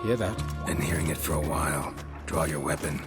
Hear that? Been hearing it for a while. Draw your weapon.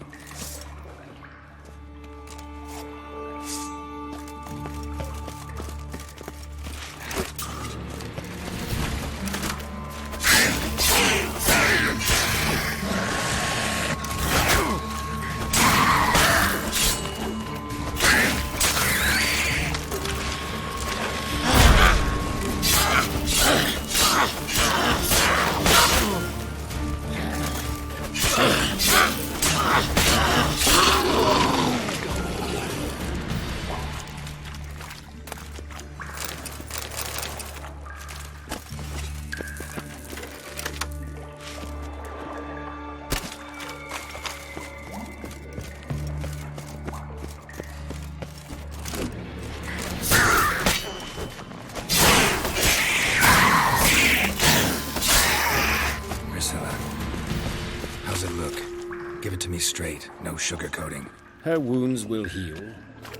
Straight, no sugarcoating. Her wounds will heal,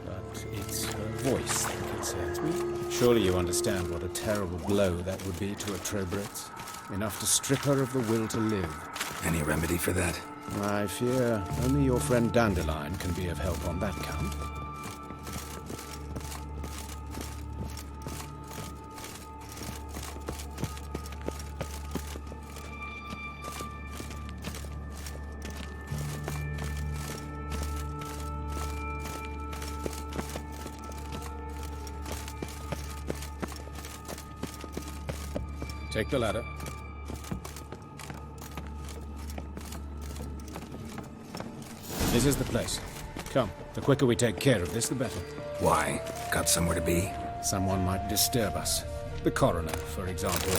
but it's her voice that concerns me. Surely you understand what a terrible blow that would be to a Trobritz. Enough to strip her of the will to live. Any remedy for that? I fear only your friend Dandelion can be of help on that count. Take the ladder. This is the place. Come, the quicker we take care of this, the better. Why? Got somewhere to be? Someone might disturb us. The coroner, for example.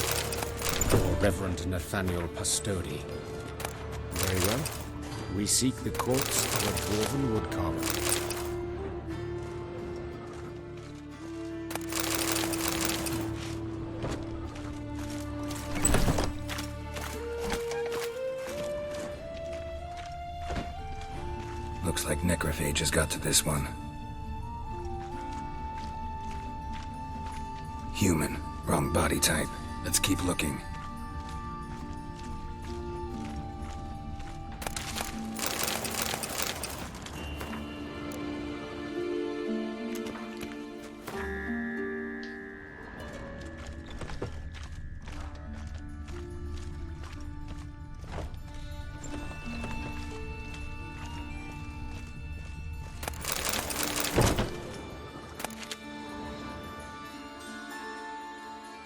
Or Reverend Nathaniel Pastodi. Very well. We seek the corpse of a dwarven woodcarver. Looks like necrophages got to this one. Human. Wrong body type. Let's keep looking.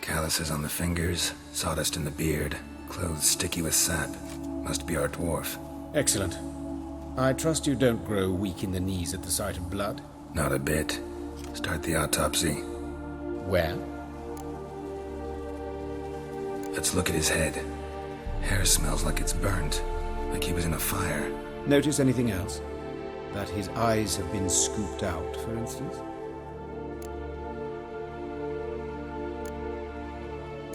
Calluses on the fingers, sawdust in the beard, clothes sticky with sap. Must be our dwarf. Excellent. I trust you don't grow weak in the knees at the sight of blood? Not a bit. Start the autopsy. Where? Let's look at his head. Hair smells like it's burnt, like he was in a fire. Notice anything else? That his eyes have been scooped out, for instance?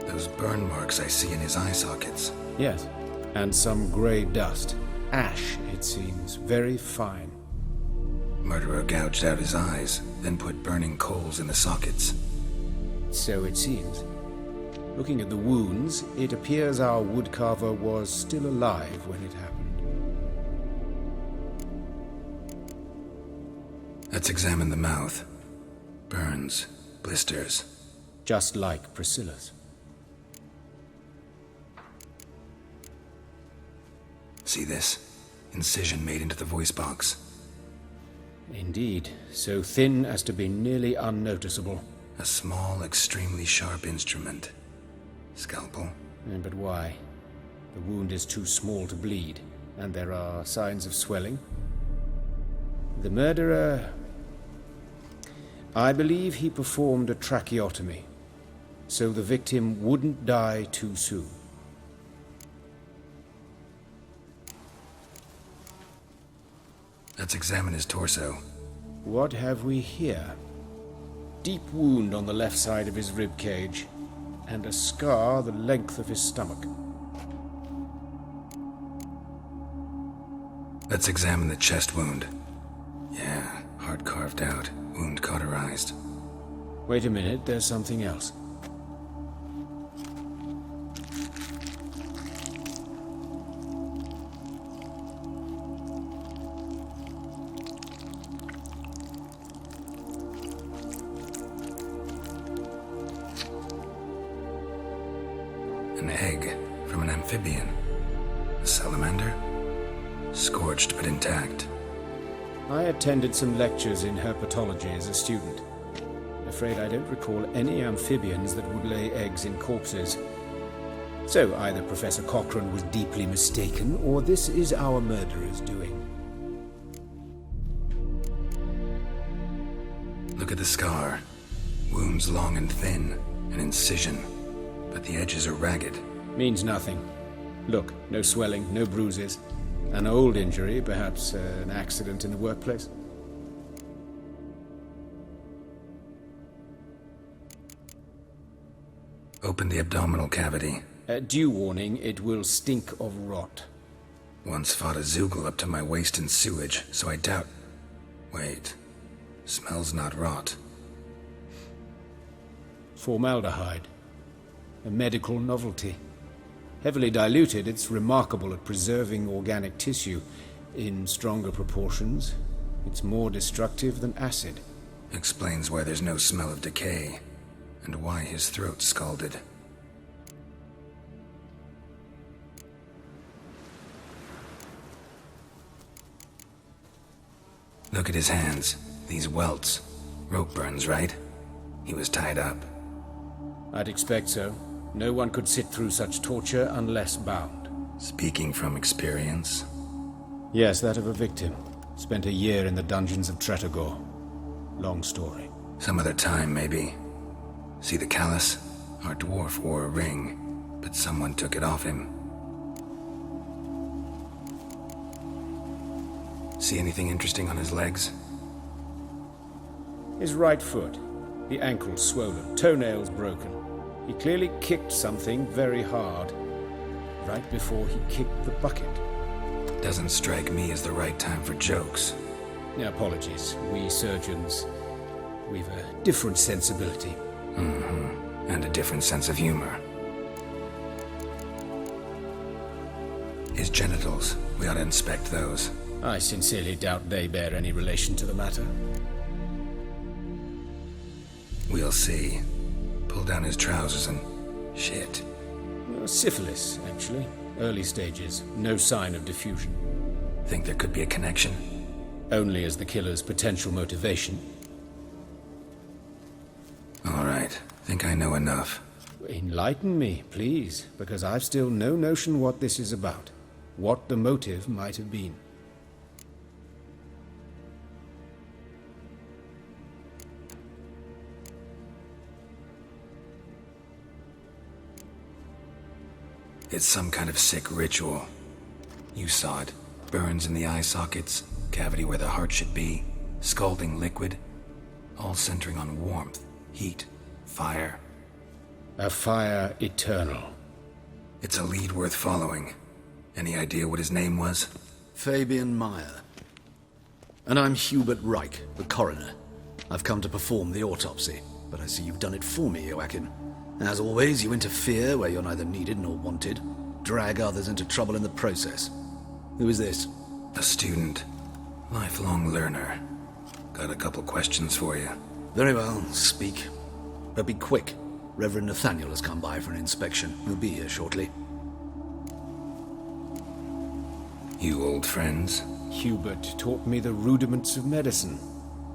Those burn marks I see in his eye sockets. Yes, and some grey dust. Ash, it seems. Very fine. Murderer gouged out his eyes, then put burning coals in the sockets. So it seems. Looking at the wounds, it appears our woodcarver was still alive when it happened. Let's examine the mouth. Burns, blisters. Just like Priscilla's. See this? Incision made into the voice box. Indeed, so thin as to be nearly unnoticeable. A small, extremely sharp instrument. Scalpel? But why? The wound is too small to bleed, and there are signs of swelling. The murderer... I believe he performed a tracheotomy, so the victim wouldn't die too soon. Let's examine his torso. What have we here? Deep wound on the left side of his rib cage, and a scar the length of his stomach. Let's examine the chest wound. Yeah, heart carved out, wound cauterized. Wait a minute, there's something else. An egg from an amphibian. A salamander? Scorched but intact. I attended some lectures in herpetology as a student. Afraid I don't recall any amphibians that would lay eggs in corpses. So either Professor Cochrane was deeply mistaken, or this is our murderer's doing. Look at the scar. Wounds long and thin, an incision, but the edges are ragged. Means nothing. Look, no swelling, no bruises. An old injury, perhaps an accident in the workplace. Open the abdominal cavity. Due warning, it will stink of rot. Once fought a Zoogle up to my waist in sewage, so I doubt... Wait. Smells not rot. Formaldehyde. A medical novelty. Heavily diluted, it's remarkable at preserving organic tissue. In stronger proportions, it's more destructive than acid. Explains why there's no smell of decay, and why his throat's scalded. Look at his hands. These welts. Rope burns, right? He was tied up. I'd expect so. No one could sit through such torture unless bound. Speaking from experience? Yes, that of a victim. Spent a year in the dungeons of Tretogor. Long story. Some other time, maybe. See the callus? Our dwarf wore a ring, but someone took it off him. See anything interesting on his legs? His right foot. The ankle swollen, toenails broken. He clearly kicked something very hard, right before he kicked the bucket. Doesn't strike me as the right time for jokes. Apologies. We surgeons, we've a different sensibility. Mm-hmm. And a different sense of humor. His genitals, we ought to inspect those. I sincerely doubt they bear any relation to the matter. We'll see. Pull down his trousers and... shit. Syphilis, actually. Early stages. No sign of diffusion. Think there could be a connection? Only as the killer's potential motivation. All right. Think I know enough. Enlighten me, please, because I've still no notion what this is about. What the motive might have been. It's some kind of sick ritual. You saw it. Burns in the eye sockets, cavity where the heart should be, scalding liquid, all centering on warmth, heat, fire. A fire eternal. It's a lead worth following. Any idea what his name was? Fabian Meyer. And I'm Hubert Reich, the coroner. I've come to perform the autopsy, but I see you've done it for me, Joachim. As always, you interfere where you're neither needed nor wanted. Drag others into trouble in the process. Who is this? A student. Lifelong learner. Got a couple questions for you. Very well, speak. But be quick. Reverend Nathaniel has come by for an inspection. He'll be here shortly. You old friends? Hubert taught me the rudiments of medicine.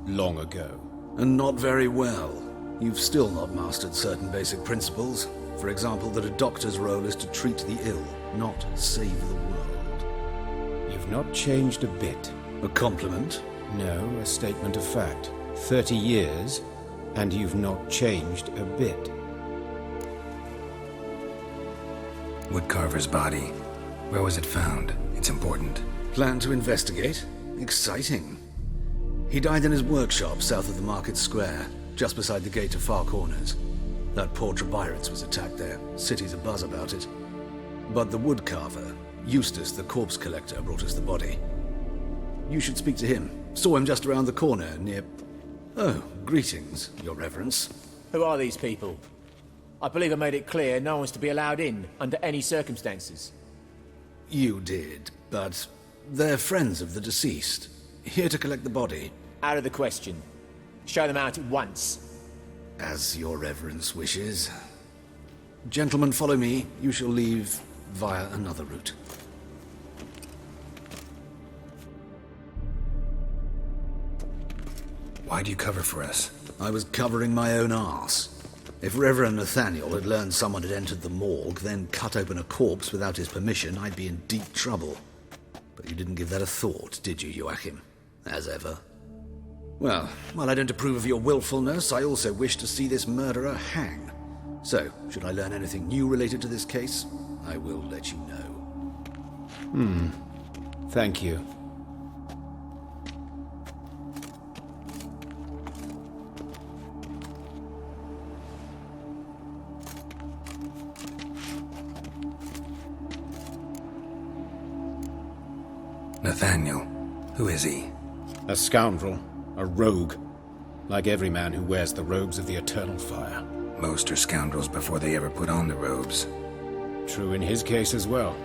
Long ago. And not very well. You've still not mastered certain basic principles. For example, that a doctor's role is to treat the ill, not save the world. You've not changed a bit. A compliment? No, a statement of fact. 30 years, and you've not changed a bit. Woodcarver's body. Where was it found? It's important. Plan to investigate? Exciting. He died in his workshop south of the market square, just beside the gate to Far Corners. That poor Trebirates was attacked there. City's abuzz about it. But the woodcarver, Eustace the corpse collector, brought us the body. You should speak to him. Saw him just around the corner near... Oh, greetings, your reverence. Who are these people? I believe I made it clear no one's to be allowed in, under any circumstances. You did, but they're friends of the deceased. Here to collect the body. Out of the question. Show them out at once. As your reverence wishes. Gentlemen, follow me. You shall leave via another route. Why'd you cover for us? I was covering my own arse. If Reverend Nathaniel had learned someone had entered the morgue, then cut open a corpse without his permission, I'd be in deep trouble. But you didn't give that a thought, did you, Joachim? As ever. Well, while I don't approve of your willfulness, I also wish to see this murderer hang. So, should I learn anything new related to this case, I will let you know. Thank you. Nathaniel, who is he? A scoundrel, a rogue, like every man who wears the robes of the eternal fire. Most are scoundrels before they ever put on the robes. True in his case as well.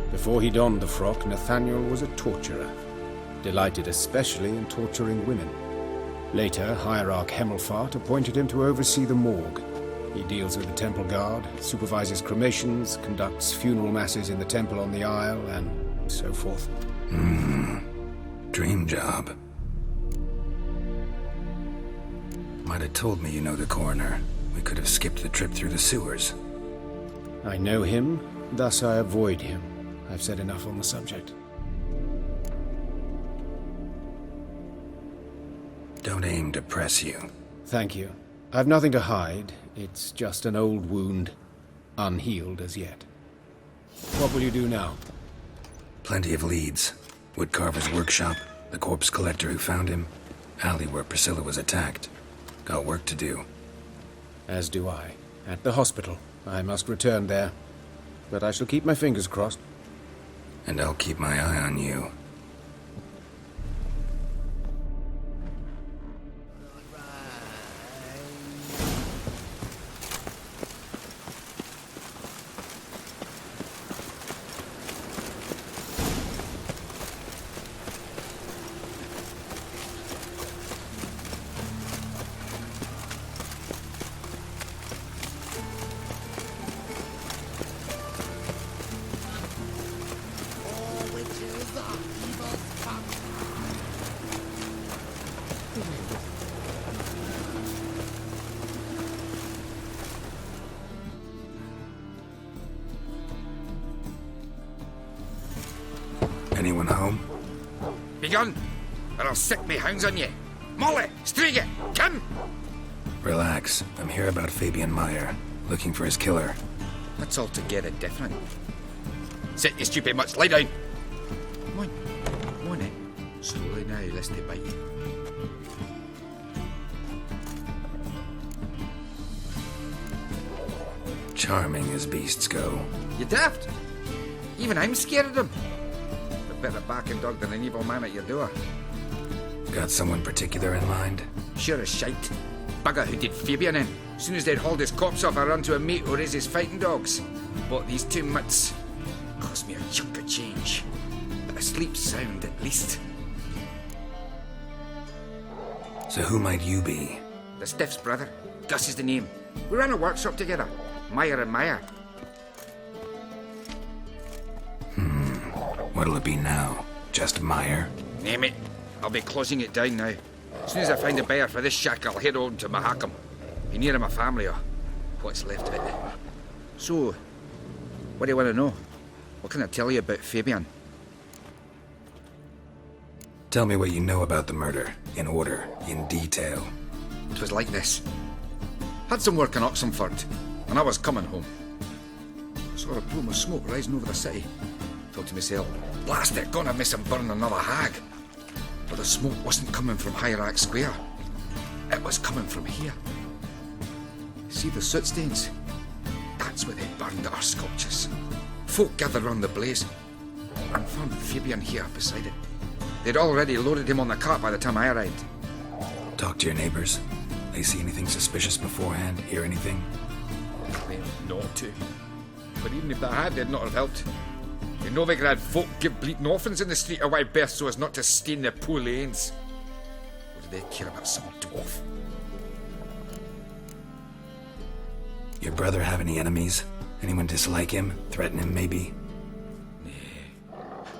Before he donned the frock, Nathaniel was a torturer, delighted especially in torturing women. Later, Hierarch Hemmelfart appointed him to oversee the morgue. He deals with the temple guard, supervises cremations, conducts funeral masses in the temple on the Isle, and so forth. Dream job. Might have told me you know the coroner. We could have skipped the trip through the sewers. I know him, thus I avoid him. I've said enough on the subject. Don't aim to press you. Thank you. I've nothing to hide. It's just an old wound, unhealed as yet. What will you do now? Plenty of leads. Woodcarver's workshop, the corpse collector who found him, alley where Priscilla was attacked. Got work to do. As do I. At the hospital. I must return there. But I shall keep my fingers crossed. And I'll keep my eye on you. Anyone home? Begun, or I'll sick me hounds on you. Molly, Striga, come! Relax. I'm here about Fabian Meyer, looking for his killer. That's altogether different. Sit, you stupid much, lie down. Come on in. Slowly now, lest they bite you. Charming as beasts go. You daft? Even I'm scared of them. A better barking dog than an evil man at your door. Got someone particular in mind? Sure as shite. Bugger who did Fabian in. As soon as they'd hauled his corpse off, I run to a mate who raised his fighting dogs. Bought these 2 mutts. Cost me a chunk of change. But I sleep sound at least. So who might you be? The Stiff's brother. Gus is the name. We ran a workshop together. Meyer and Meyer. What'll it be now? Just Meyer? Name it. I'll be closing it down now. As soon as I find a buyer for this shack, I'll head on to Mahakam. Be near my family or what's left of it. So, what do you want to know? What can I tell you about Fabian? Tell me what you know about the murder, in order, in detail. It was like this. Had some work in Oxenford, and I was coming home. Saw a plume of smoke rising over the city. Thought to myself, blast it, gonna miss him burn another hag. But the smoke wasn't coming from Hierarch Square. It was coming from here. See the soot stains? That's where they burned our sculptures. Folk gathered round the blaze and found Fabian here beside it. They'd already loaded him on the cart by the time I arrived. Talk to your neighbors. They see anything suspicious beforehand? Hear anything? Claimed not to. But even if they had, they'd not have helped. You know they had folk give bleating orphans in the street a wide berth so as not to stain their poor lanes. What do they care about some dwarf? Your brother have any enemies? Anyone dislike him? Threaten him, maybe?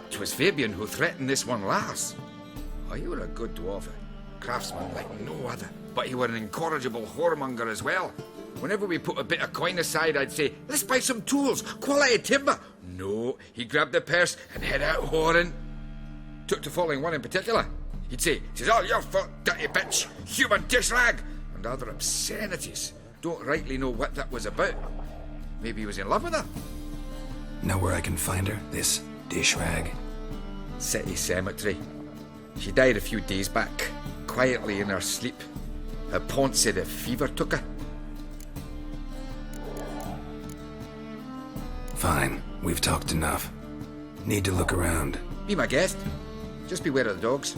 'Twas Fabian who threatened this one last. Oh, you were a good dwarf, a craftsman like no other. But you were an incorrigible whoremonger as well. Whenever we put a bit of coin aside, I'd say, let's buy some tools, quality timber. No, he grabbed the purse and head out whoring. Took to following one in particular. He'd say, "'Tis all your fault, dirty bitch, human dish rag," and other obscenities. Don't rightly know what that was about. Maybe he was in love with her. Know where I can find her, this dish rag? City cemetery. She died a few days back, quietly in her sleep. Her pont said a fever took her. Fine, we've talked enough. Need to look around. Be my guest. Just beware of the dogs.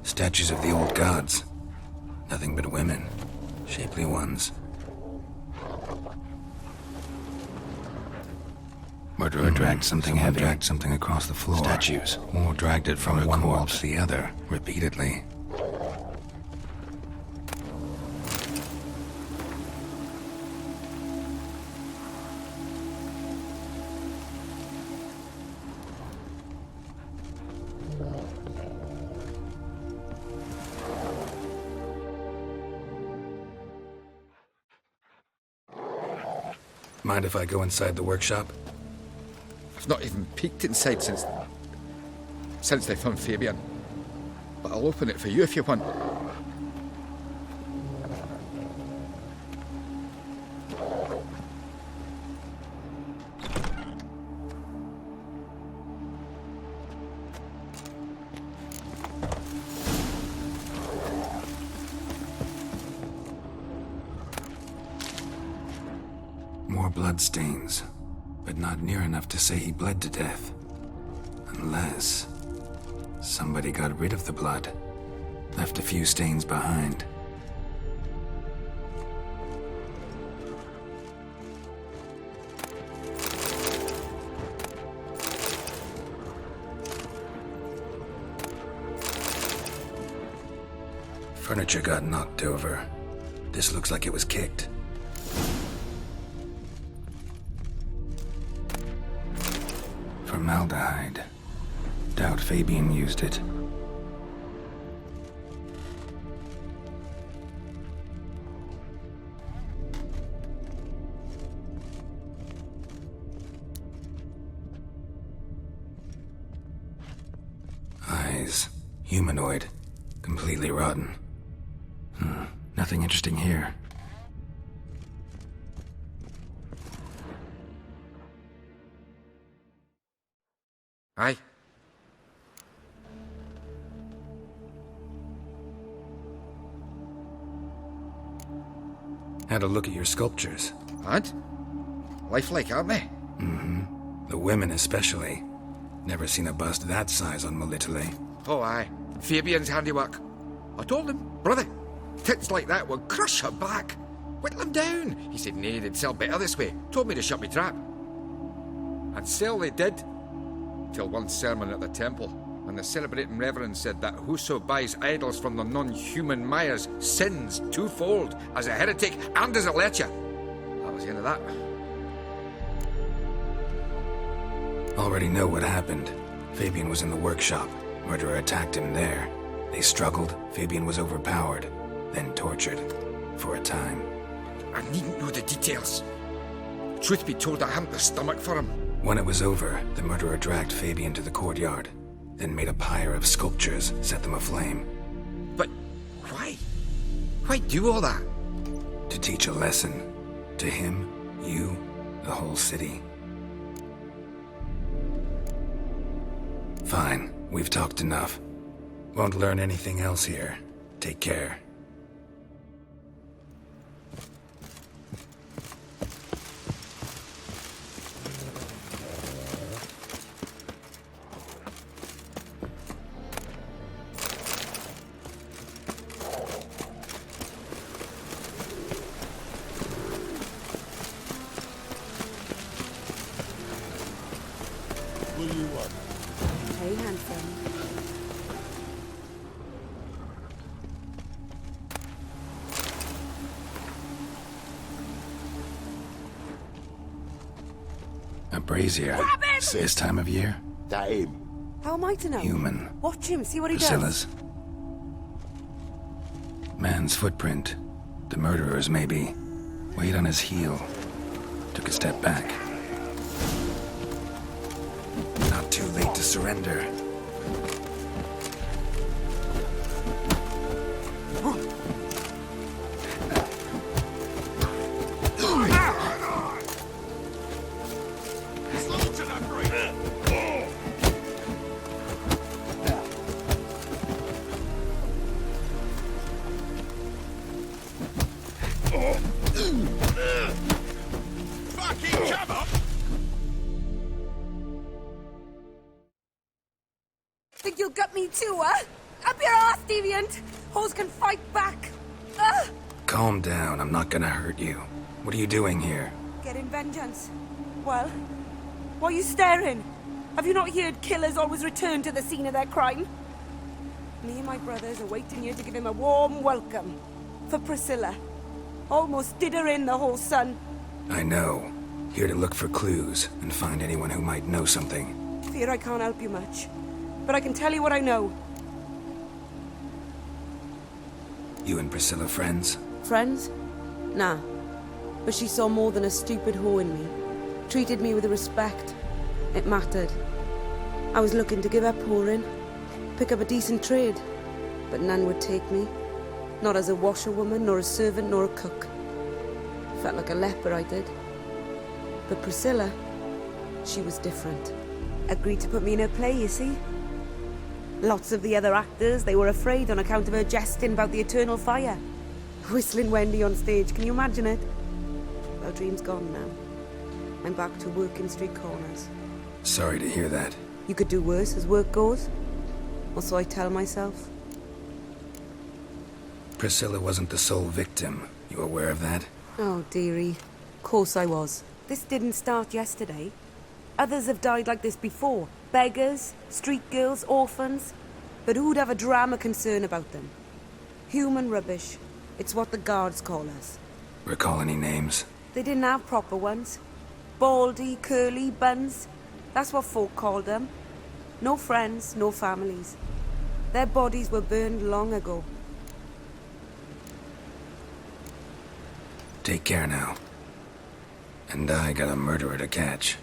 Statues of the old gods. Nothing but women. Shapely ones. Murderer dragged something heavy. Dragged something across the floor. Statues. Or dragged it from one wall to the other, repeatedly. Mind if I go inside the workshop? I've not even peeked inside since they found Fabian. But I'll open it for you if you want. More bloodstains, but not near enough to say he bled to death. Unless somebody got rid of the blood, left a few stains behind. Furniture got knocked over. This looks like it was kicked. Formaldehyde. Doubt Fabian used it. Eyes. Humanoid. Completely rotten. Nothing interesting here. Aye. Had a look at your sculptures. And? Lifelike, aren't they? The women especially. Never seen a bust that size on Melitele. Oh, aye. Fabian's handiwork. I told him, brother, tits like that would crush her back. Whittle him down. He said, nay, they'd sell better this way. Told me to shut me trap. And sell they did. Till one sermon at the temple, when the celebrating reverend said that whoso buys idols from the non-human Mayas sins twofold, as a heretic and as a lecher. That was the end of that. Already know what happened. Fabian was in the workshop. Murderer attacked him there. They struggled. Fabian was overpowered, then tortured. For a time. I needn't know the details. Truth be told, I hadn't the stomach for him. When it was over, the murderer dragged Fabian to the courtyard, then made a pyre of sculptures, set them aflame. But why? Why do all that? To teach a lesson. To him, you, the whole city. Fine, we've talked enough. Won't learn anything else here. Take care. Will you what? A brazier. This time of year? That him. How am I to know? Human. Watch him, see what he Priscilla's. Man's footprint. The murderer's, maybe. Weight on his heel. Took a step back. Not too late to surrender. Think you'll gut me too, huh? Up your ass, deviant! Hoes can fight back! Calm down, I'm not gonna hurt you. What are you doing here? Getting vengeance. Well, why are you staring? Have you not heard killers always return to the scene of their crime? Me and my brothers are waiting here to give him a warm welcome. For Priscilla. Almost did her in, the whole son. I know. Here to look for clues and find anyone who might know something. Fear I can't help you much. But I can tell you what I know. You and Priscilla friends? Friends? Nah. But she saw more than a stupid whore in me. Treated me with respect. It mattered. I was looking to give her pouring. Pick up a decent trade. But none would take me. Not as a washerwoman, nor a servant, nor a cook. Felt like a leper, I did. But Priscilla, she was different. Agreed to put me in her play, you see? Lots of the other actors, they were afraid on account of her jesting about the eternal fire. Whistling Wendy on stage, can you imagine it? Well, dream's gone now. I'm back to working street corners. Sorry to hear that. You could do worse as work goes. Or so I tell myself. Priscilla wasn't the sole victim. You aware of that? Oh, dearie. Course I was. This didn't start yesterday. Others have died like this before. Beggars, street girls, orphans. But who'd have a drama concern about them? Human rubbish. It's what the guards call us. Recall any names? They didn't have proper ones. Baldy, curly, buns. That's what folk called them. No friends, no families. Their bodies were burned long ago. Take care now. And I got a murderer to catch.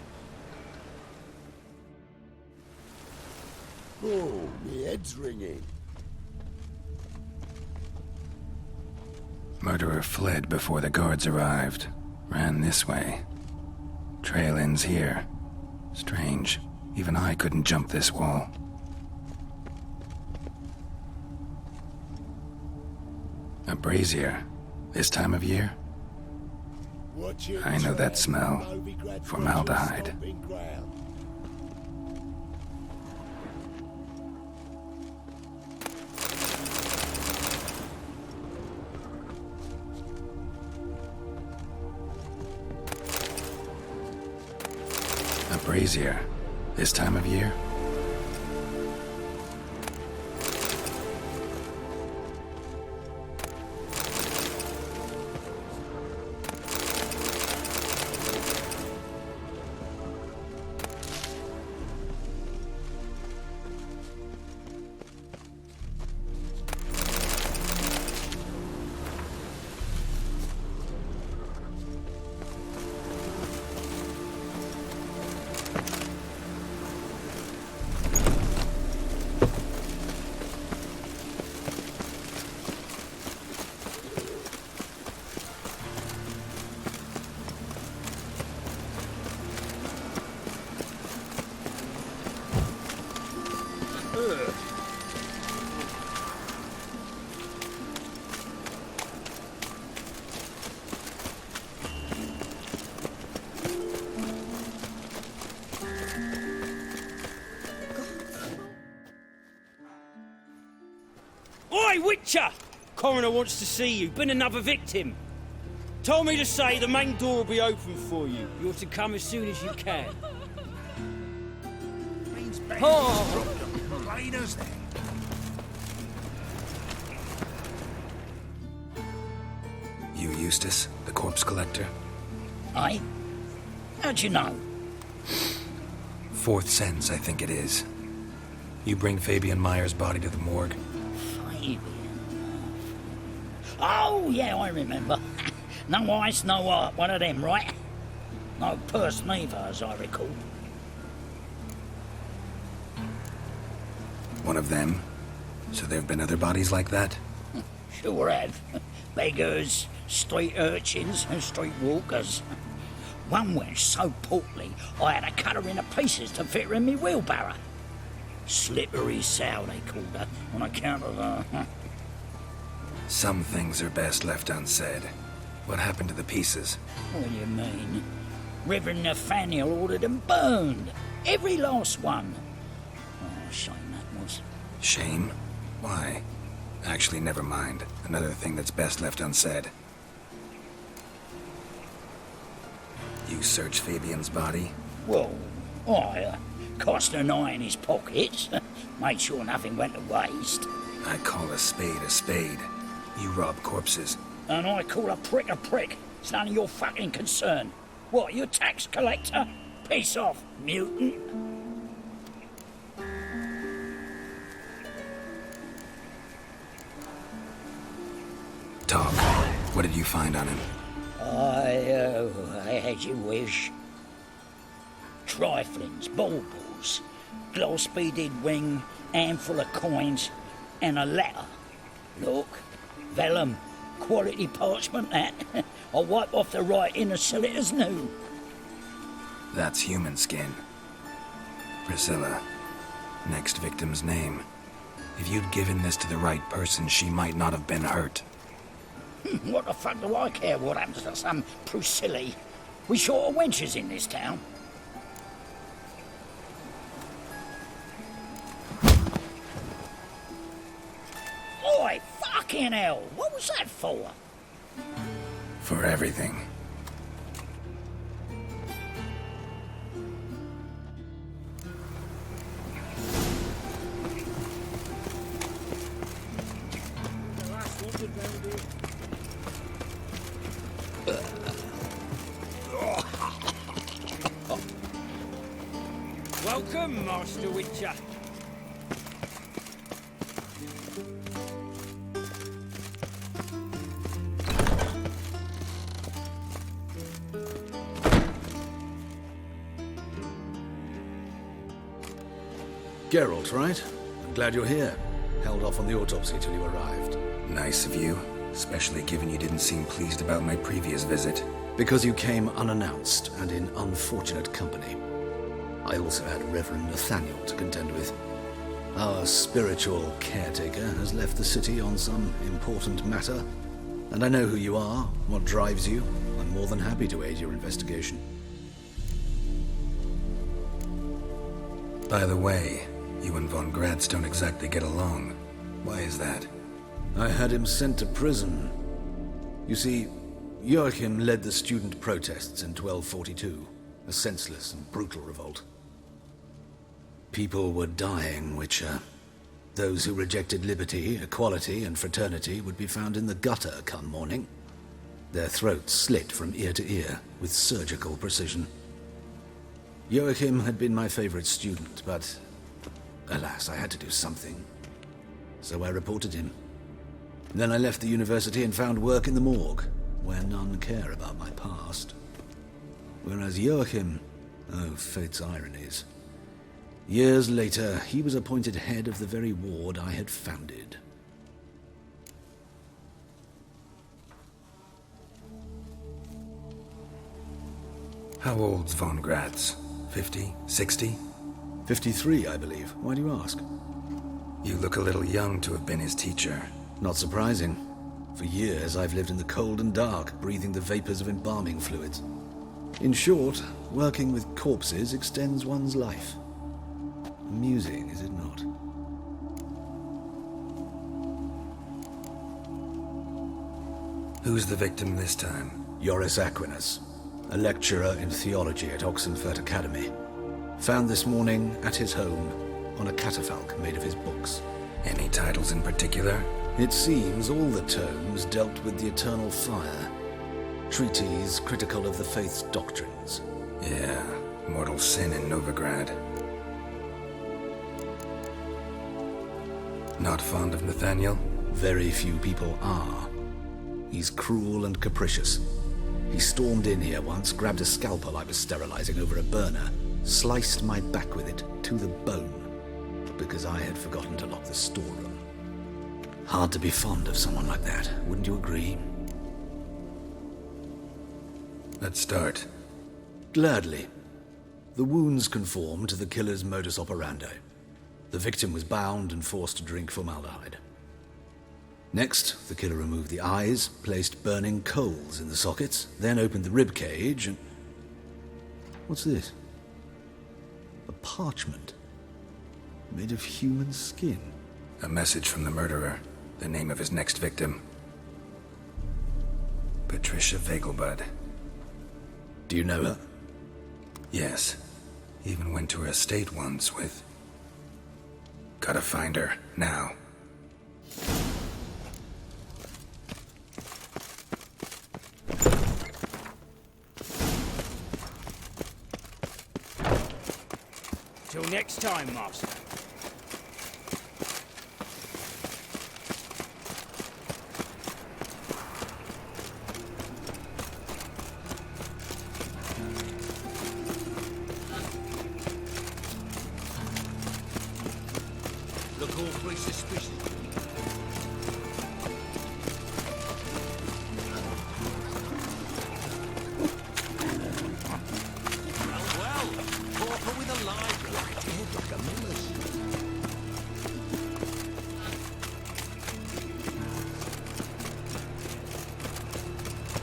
Oh, my head's ringing. Murderer fled before the guards arrived. Ran this way. Trail ends here. Strange. Even I couldn't jump this wall. A brazier. This time of year? I know that smell. Formaldehyde. A brazier. This time of year? Oi, Witcher! Coroner wants to see you. Been another victim. Told me to say the main door will be open for you. You're to come as soon as you can. Oh! You Eustace, the corpse collector? Aye? How'd you know? 4th sense, I think it is. You bring Fabian Meyer's body to the morgue. Fabian? Oh, yeah, I remember. No eyes, no heart, one of them, right? No purse neither, as I recall. One of them? So there have been other bodies like that? Sure have. Beggars, street urchins, and street walkers. One went so portly, I had to cut her into pieces to fit her in me wheelbarrow. Slippery sow, they called her, on account of her. Some things are best left unsaid. What happened to the pieces? What do you mean? Reverend Nathaniel ordered them burned. Every last one. Oh, shame that was. Shame? Why? Actually, never mind. Another thing that's best left unsaid. You searched Fabian's body? Well, I cast an eye in his pockets. Made sure nothing went to waste. I call a spade a spade. You rob corpses. And I call a prick a prick. It's none of your fucking concern. What, you tax collector? Piss off, mutant. Talk. What did you find on him? I had you wish. Triflings, baubles, gloss-beaded ring, handful of coins, and a letter. Look, vellum, quality parchment that. I'll wipe off the writing and sell it as new. That's human skin. Priscilla. Next victim's name. If you'd given this to the right person, she might not have been hurt. What the fuck do I care what happens to some Priscilla? We short of wenches in this town. Oi, fucking hell! What was that for? For everything. Welcome, Master Witcher. Geralt, right? I'm glad you're here. Held off on the autopsy till you arrived. Nice of you, especially given you didn't seem pleased about my previous visit. Because you came unannounced and in unfortunate company. I also had Reverend Nathaniel to contend with. Our spiritual caretaker has left the city on some important matter, and I know who you are, what drives you. I'm more than happy to aid your investigation. By the way, you and von Gratz don't exactly get along. Why is that? I had him sent to prison. You see, Joachim led the student protests in 1242, a senseless and brutal revolt. People were dying, Witcher. Those who rejected liberty, equality, and fraternity would be found in the gutter come morning. Their throats slit from ear to ear with surgical precision. Joachim had been my favorite student, but alas, I had to do something. So I reported him. Then I left the university and found work in the morgue, where none care about my past. Whereas Joachim, oh, fate's ironies. Years later, he was appointed head of the very ward I had founded. How old's von Gratz? 50? 60? 53, I believe. Why do you ask? You look a little young to have been his teacher. Not surprising. For years, I've lived in the cold and dark, breathing the vapors of embalming fluids. In short, working with corpses extends one's life. Amusing, is it not? Who's the victim this time? Joris Aquinas, a lecturer in theology at Oxenfurt Academy. Found this morning at his home on a catafalque made of his books. Any titles in particular? It seems all the tomes dealt with the eternal fire. Treatises critical of the faith's doctrines. Yeah, mortal sin in Novigrad. Not fond of Nathaniel? Very few people are. He's cruel and capricious. He stormed in here once, grabbed a scalpel I was sterilizing over a burner, sliced my back with it to the bone, because I had forgotten to lock the storeroom. Hard to be fond of someone like that, wouldn't you agree? Let's start. Gladly. The wounds conform to the killer's modus operandi. The victim was bound and forced to drink formaldehyde. Next, the killer removed the eyes, placed burning coals in the sockets, then opened the rib cage and... What's this? A parchment. Made of human skin. A message from the murderer. The name of his next victim. Patricia Vegelbud. Do you know her? Yes. Even went to her estate once with... Gotta find her, now. Till next time, Master. Look awfully suspicious. Well, pauper with a live right here, Dr. Miller's.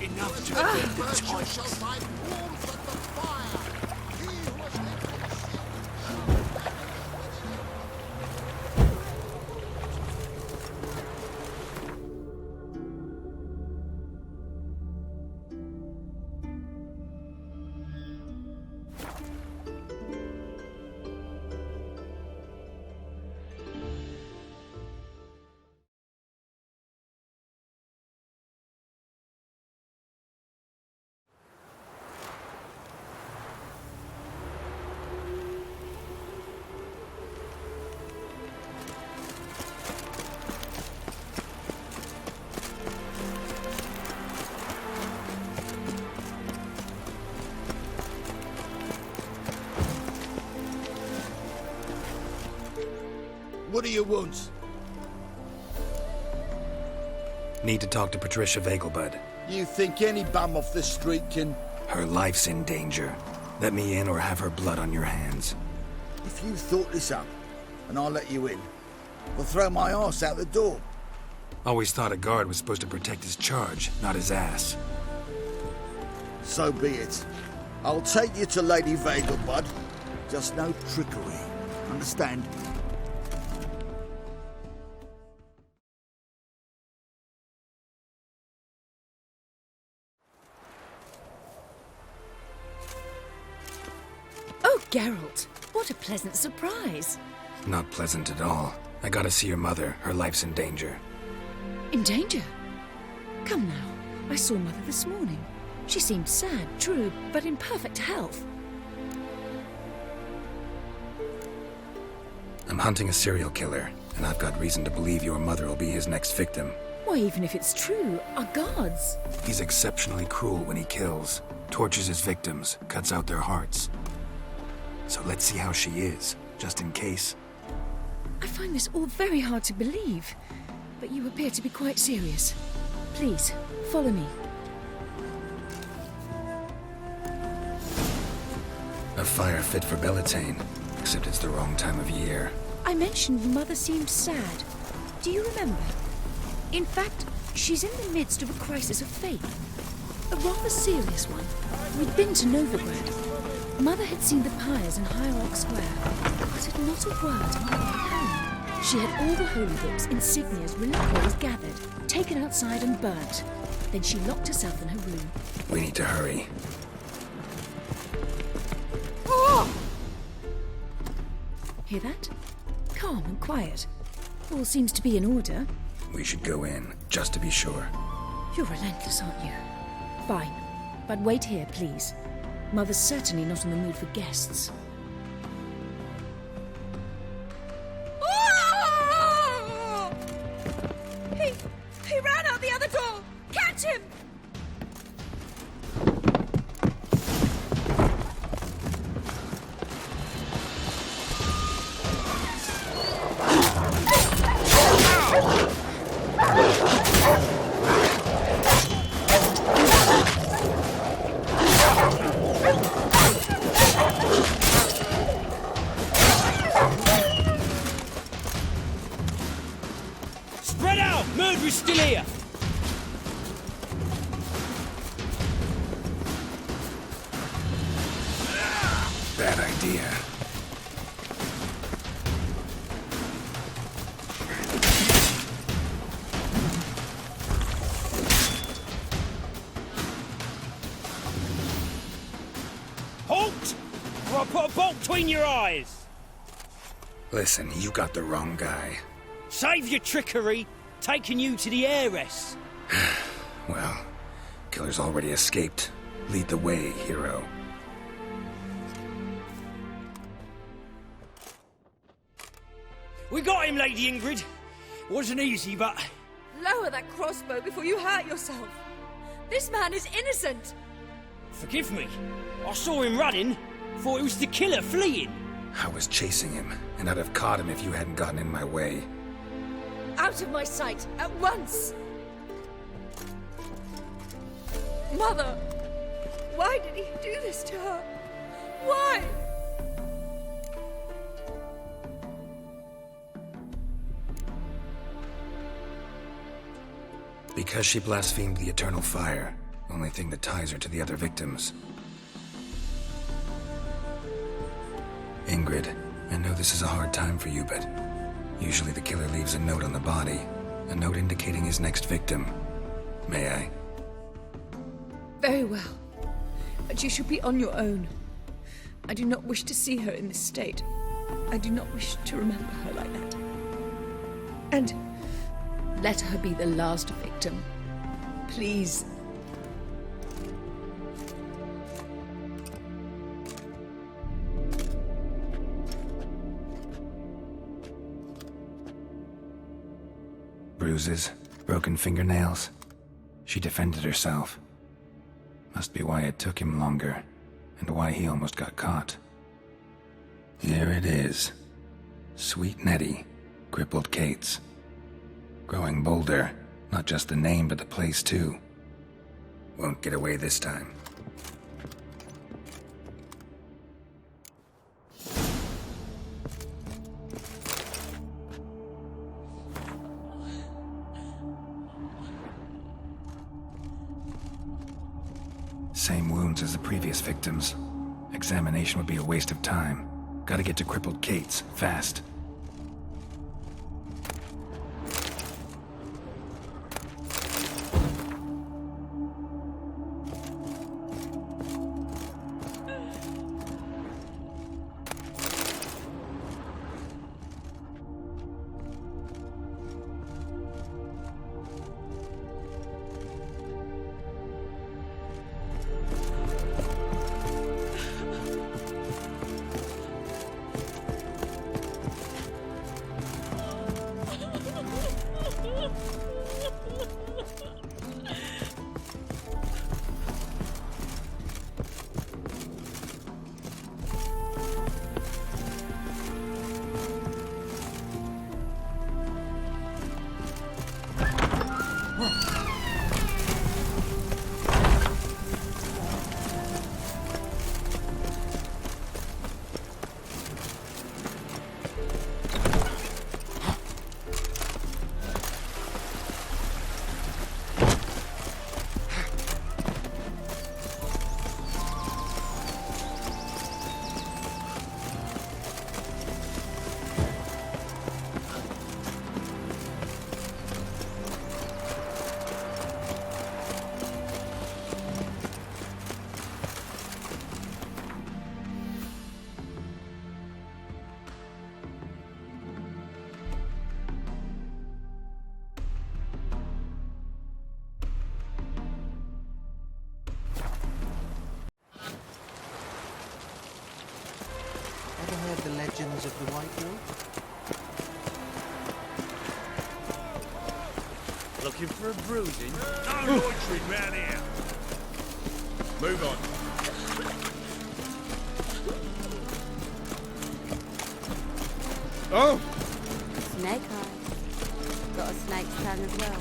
Enough to get the time. Shall find warmth at the fire. He who has left the What do you want? Need to talk to Patricia Vegelbud. You think any bum off the street can... Her life's in danger. Let me in or have her blood on your hands. If you thought this up, and I'll let you in, I'll throw my arse out the door. Always thought a guard was supposed to protect his charge, not his ass. So be it. I'll take you to Lady Vegelbud. Just no trickery. Understand? Oh, Geralt, what a pleasant surprise. Not pleasant at all. I gotta see your mother. Her life's in danger. In danger? Come now, I saw Mother this morning. She seemed sad, true, but in perfect health. I'm hunting a serial killer, and I've got reason to believe your mother will be his next victim. Why, even if it's true, our guards... He's exceptionally cruel when he kills, tortures his victims, cuts out their hearts. So let's see how she is, just in case. I find this all very hard to believe, but you appear to be quite serious. Please, follow me. A fire fit for Bellatane, except it's the wrong time of year. I mentioned Mother seemed sad. Do you remember? In fact, she's in the midst of a crisis of faith. A rather serious one. We'd been to Novigrad. Mother had seen the pyres in Hierarch Square, but had not a word on the way home. She had all the holy books, insignias, reliquaries gathered, taken outside and burnt. Then she locked herself in her room. We need to hurry. Hear that? Calm and quiet. All seems to be in order. We should go in, just to be sure. You're relentless, aren't you? Fine. But wait here, please. Mother's certainly not in the mood for guests. idea. Halt! Or I'll put a bolt between your eyes! Listen, you got the wrong guy. Save your trickery, taking you to the heiress. Well, killer's already escaped. Lead the way, hero. We got him, Lady Ingrid. Wasn't easy, but... Lower that crossbow before you hurt yourself. This man is innocent. Forgive me. I saw him running. Thought it was the killer fleeing. I was chasing him, and I'd have caught him if you hadn't gotten in my way. Out of my sight, at once! Mother! Why did he do this to her? Why? Because she blasphemed the eternal fire. Only thing that ties her to the other victims. Ingrid, I know this is a hard time for you, but usually the killer leaves a note on the body. A note indicating his next victim. May I? Very well. But you should be on your own. I do not wish to see her in this state. I do not wish to remember her like that. And let her be the last victim. Please. Bruises, broken fingernails. She defended herself. Must be why it took him longer, and why he almost got caught. Here it is. Sweet Nettie, crippled Kate's. Growing bolder, not just the name but the place too. Won't get away this time. Same wounds as the previous victims. Examination would be a waste of time. Gotta get to crippled Kate's, fast. Ever heard the legends of the White Wolf? Looking for a bruising? No loitering round here. Move on. Oh! Snake eyes. Got a snake's tongue as well.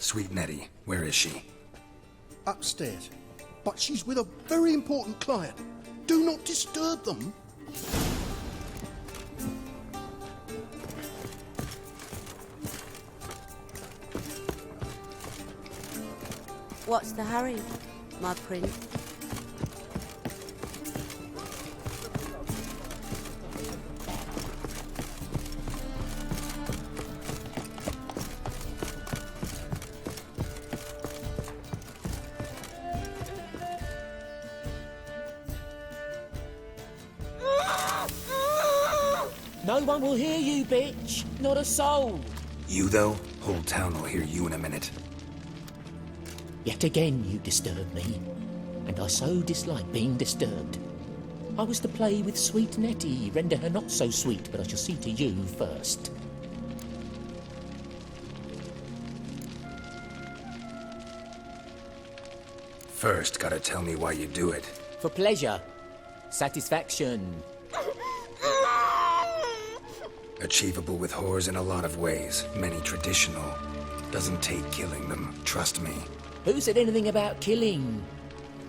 Sweet Nettie, where is she? Upstairs. But she's with a very important client. Do not disturb them. What's the hurry, my prince? No one will hear you, bitch. Not a soul. You, though? Whole town will hear you in a minute. Yet again you disturb me, and I so dislike being disturbed. I was to play with sweet Nettie, render her not so sweet, but I shall see to you first. First, gotta tell me why you do it. For pleasure. Satisfaction. Achievable with whores in a lot of ways, many traditional. Doesn't take killing them, trust me. Who said anything about killing?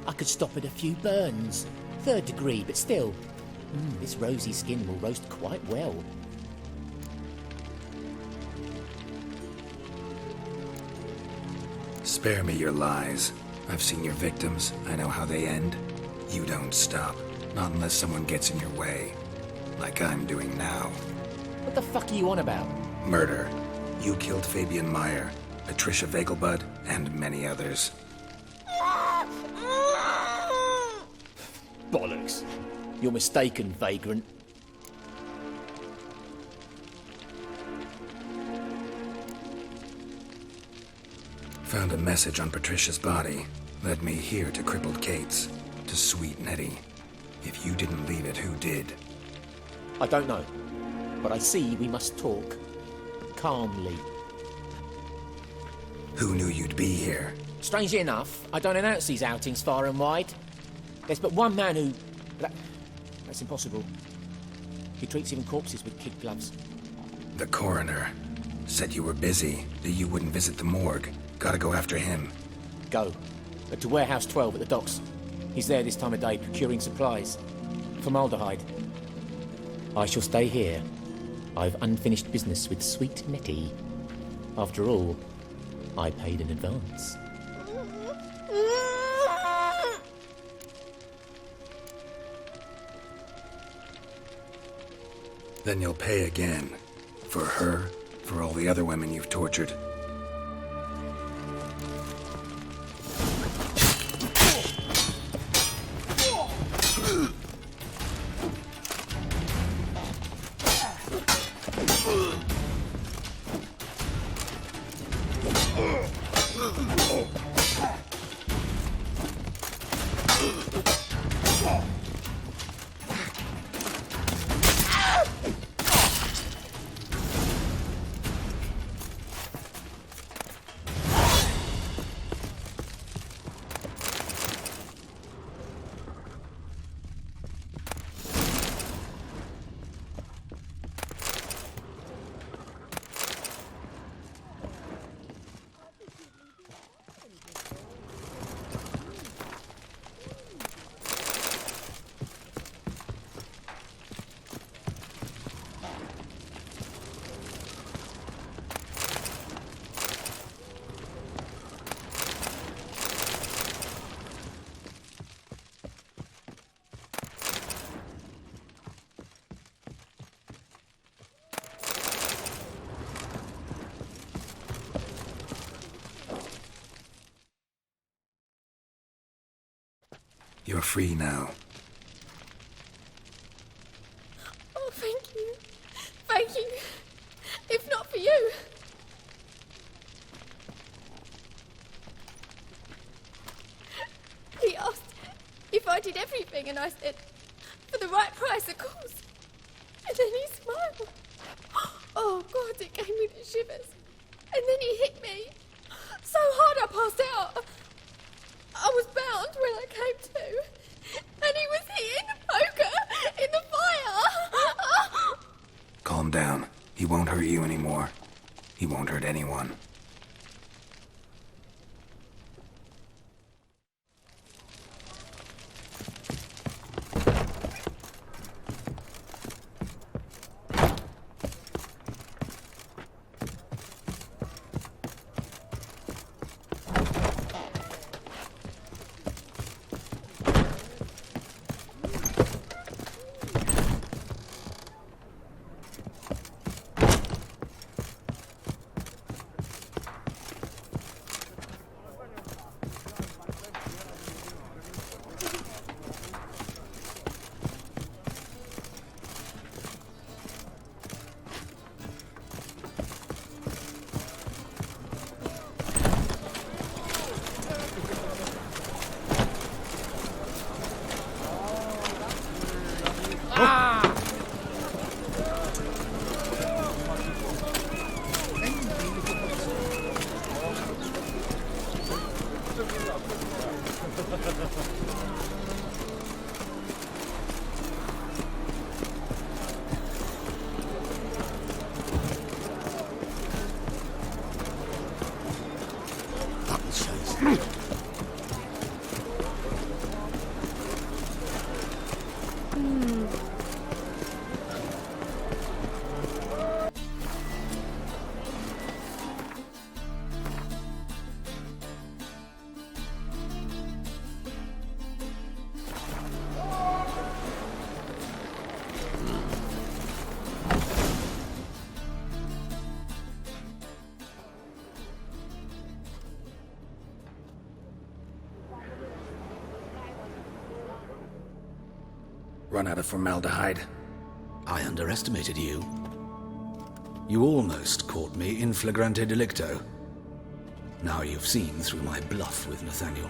I could stop at a few burns. 3rd degree, but still. This rosy skin will roast quite well. Spare me your lies. I've seen your victims. I know how they end. You don't stop. Not unless someone gets in your way. Like I'm doing now. What the fuck are you on about? Murder. You killed Fabian Meyer, Patricia Vegelbud, and many others. Bollocks. You're mistaken, vagrant. Found a message on Patricia's body. Led me here to crippled Kate's. To sweet Nettie. If you didn't leave it, who did? I don't know. But I see we must talk. Calmly. Who knew you'd be here? Strangely enough, I don't announce these outings far and wide. There's but one man who... That's impossible. He treats even corpses with kid gloves. The coroner. Said you were busy, that you wouldn't visit the morgue. Gotta go after him. Go. To Warehouse 12 at the docks. He's there this time of day procuring supplies. Formaldehyde. I shall stay here. I've unfinished business with sweet Nettie. After all, I paid in advance. Then you'll pay again. For her, for all the other women you've tortured. You're free now. Oh, thank you. Thank you. If not for you. He asked if I did everything, and I said, for the right price, of course. And then he smiled. Oh, God, it gave me the shivers. And then he hit me. So hard I passed out. I was bound when I came to. And he was here in the poker, in the fire. Calm down. He won't hurt you anymore. He won't hurt anyone. Run out of formaldehyde. I underestimated you. You almost caught me in flagrante delicto. Now you've seen through my bluff with Nathaniel.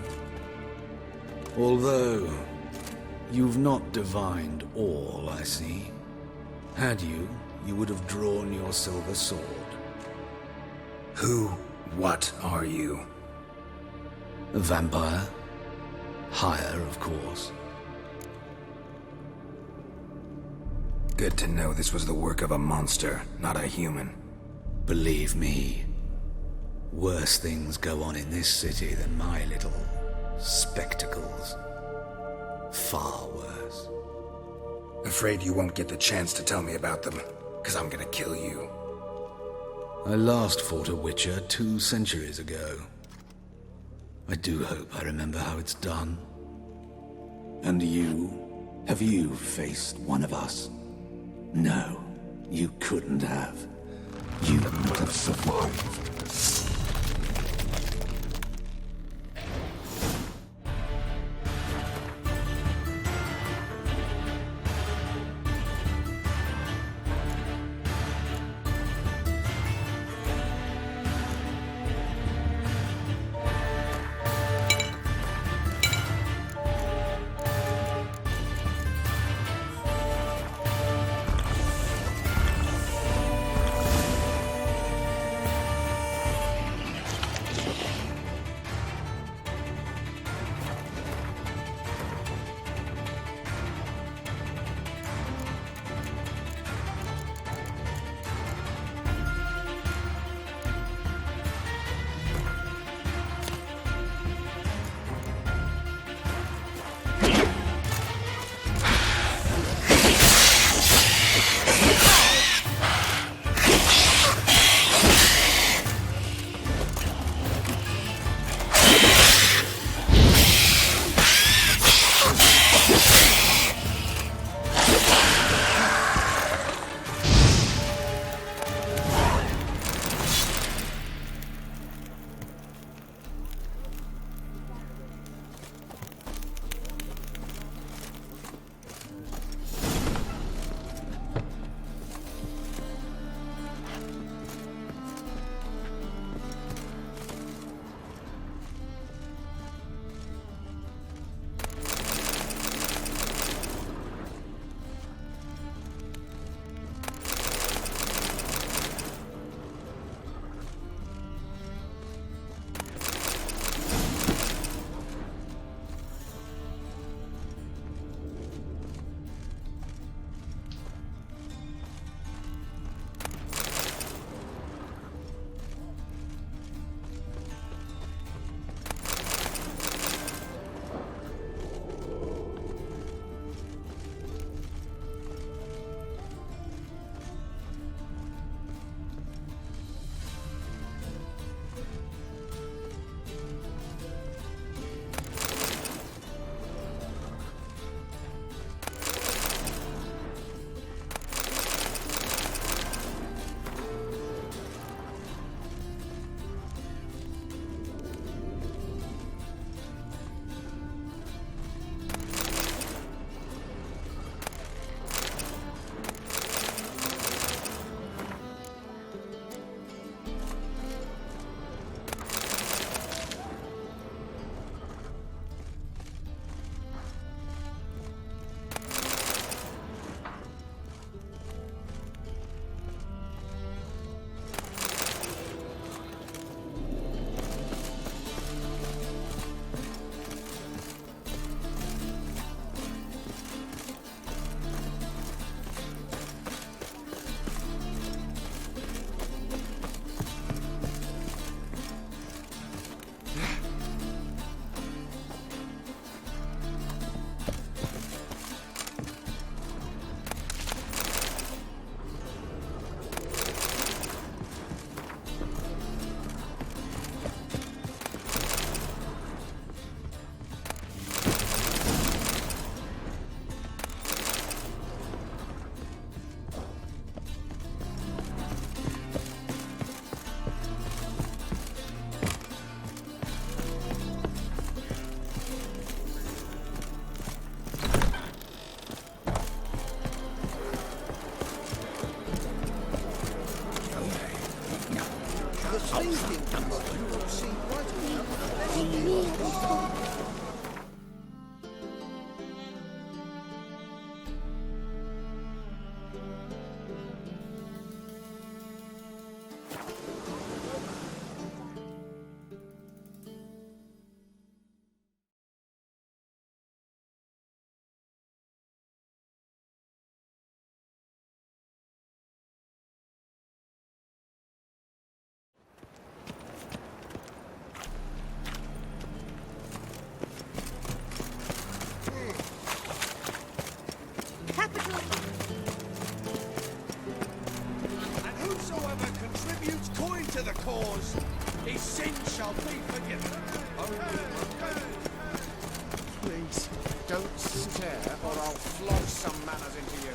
Although, you've not divined all, I see. Had you, you would have drawn your silver sword. What are you? A vampire. Higher, of course. Good to know this was the work of a monster, not a human. Believe me, worse things go on in this city than my little spectacles. Far worse. Afraid you won't get the chance to tell me about them, because I'm gonna kill you. I last fought a Witcher 2 centuries ago. I do hope I remember how it's done. And you? Have you faced one of us? No, you couldn't have. You would have survived. cause, his sins shall be forgiven. Please, don't stare or I'll flog some manners into you.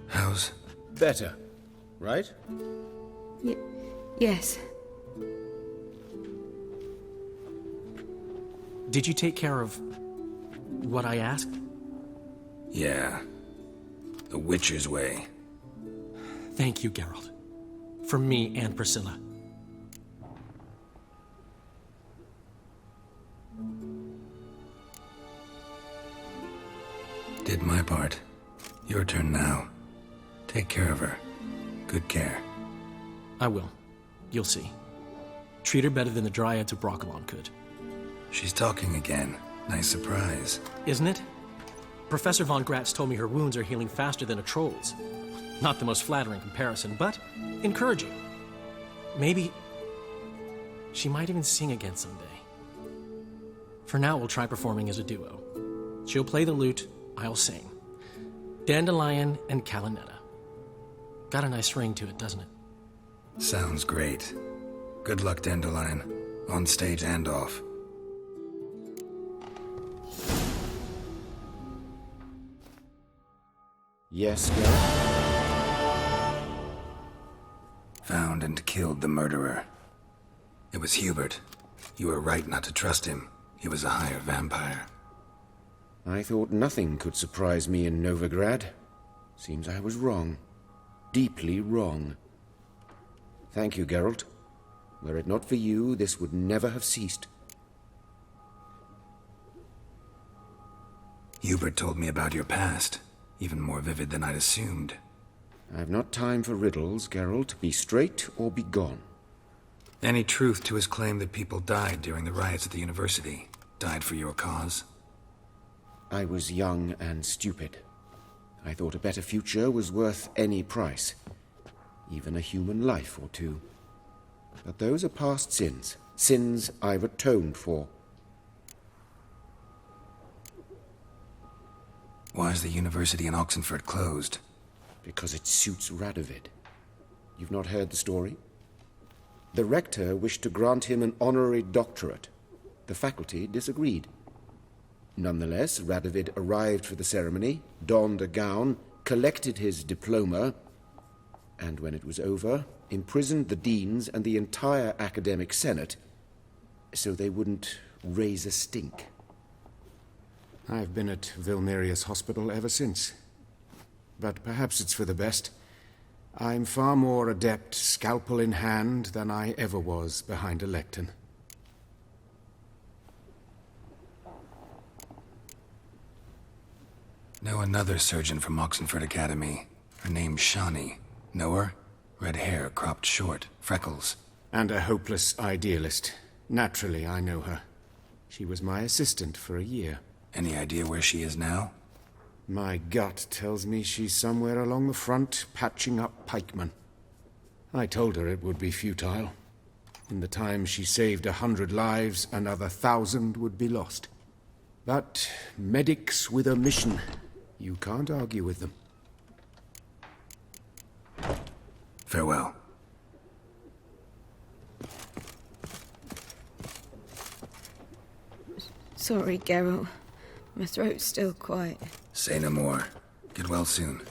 How's... Better, right? Yes. Did you take care of what I asked? Yeah. The Witcher's way. Thank you, Geralt. For me and Priscilla. Did my part. Your turn now. Take care of her. Good care. I will. You'll see. Treat her better than the Dryads of Broccolon could. She's talking again. Nice surprise. Isn't it? Professor von Gratz told me her wounds are healing faster than a troll's. Not the most flattering comparison, but encouraging. Maybe she might even sing again someday. For now, we'll try performing as a duo. She'll play the lute, I'll sing. Dandelion and Calinetta. Got a nice ring to it, doesn't it? Sounds great. Good luck, Dandelion. On stage and off. Yes, Geralt? Found and killed the murderer. It was Hubert. You were right not to trust him. He was a higher vampire. I thought nothing could surprise me in Novigrad. Seems I was wrong. Deeply wrong. Thank you, Geralt. Were it not for you, this would never have ceased. Hubert told me about your past. Even more vivid than I'd assumed. I've not time for riddles, Geralt. Be straight or be gone. Any truth to his claim that people died during the riots at the university? Died for your cause? I was young and stupid. I thought a better future was worth any price. Even a human life or two. But those are past sins. Sins I've atoned for. Why is the university in Oxenford closed? Because it suits Radovid. You've not heard the story? The rector wished to grant him an honorary doctorate. The faculty disagreed. Nonetheless, Radovid arrived for the ceremony, donned a gown, collected his diploma, and when it was over, imprisoned the deans and the entire academic senate so they wouldn't raise a stink. I've been at Vilmerius Hospital ever since. But perhaps it's for the best. I'm far more adept, scalpel in hand, than I ever was behind a lectern. Know another surgeon from Oxenford Academy. Her name's Shawnee. Know her? Red hair, cropped short, freckles. And a hopeless idealist. Naturally, I know her. She was my assistant for a year. Any idea where she is now? My gut tells me she's somewhere along the front, patching up pikemen. I told her it would be futile. In the time she saved 100 lives, another 1,000 would be lost. But medics with a mission. You can't argue with them. Farewell. Sorry, Geralt. My throat's still quiet. Say no more. Get well soon.